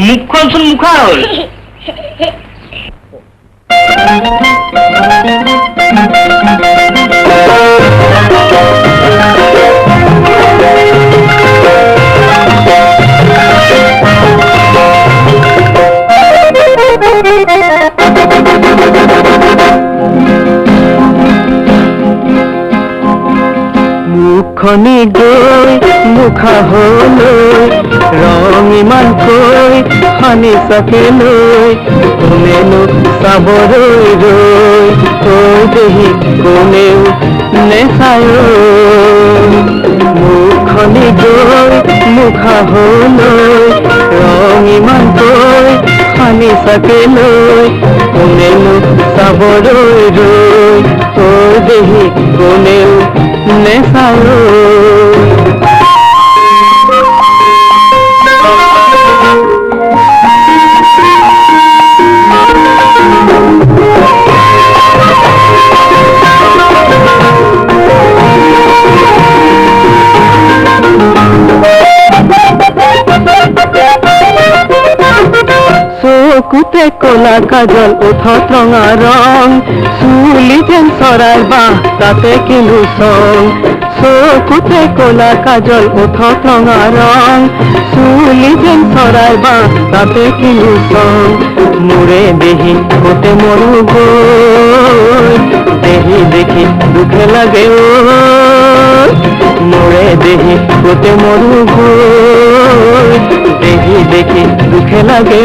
মুখখন মুখা হল মুখনি গৈ মুখা হল ৰং ইমান কৈ সানি চাকিলৈ কোনেনো চাবলৈ ৰৈ কৈ দেহি কোনেও নেচায় মুখনি গৈ মুখা হল ৰং ইমান কৈ সানি চাকিলৈ কোনেনো চাবলৈ ৰৈ কৈ দেহি কোনেও নেচায় চকুতে কলা কাজল ওঠত ৰঙা ৰং চুলি যেন চৰাইৰ বাহ তাতে কিনো চং চকুতে কলা কাজল ওঠত ৰঙা ৰং চুলি যেন চৰাইৰ বাহ তাতে কিনো চং মোৰে দেহি গোটে মৰো গৈ দেহি দেখি দুখে লাগে মোৰে দেহি গোটে মৰো গৈ দেহি দেখি দুখে লাগে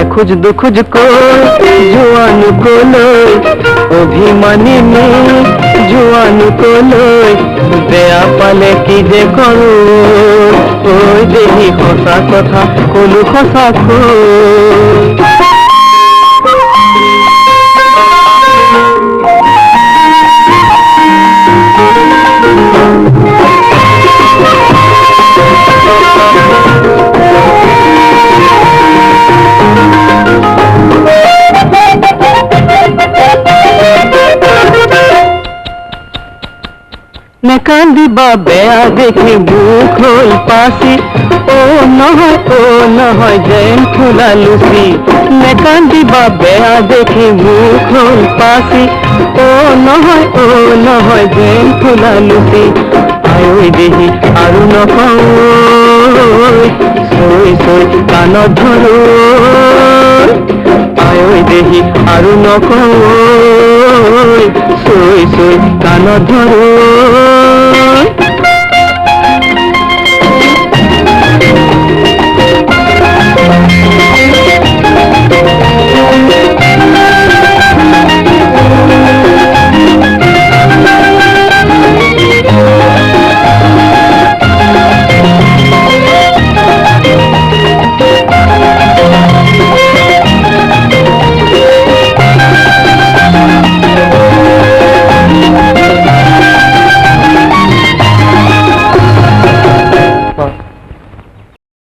এখোজ দুখোজ কৈ জোৱান কলৈ অভিমানিনী জোৱান কলৈ বেয়া পালে কি যে কৰো ঐ দেহি সঁচা কথা কলো সঁচাকৈ নেকান্দিবা বেয়া দেখি মুখ হল পাচি ও নহয় যেন ফুলা লুচি নেকান্দিবা বেয়া দেখি মুখ হল পাচি ও নহয় যেন ফুলা লুচি আয়ৈ দেহি আৰু নকওঁ চৈ চৈ কাণত ধৰো আয়ৈ দেহি আৰু নকওঁ চৈ চৈ কাণত ধৰো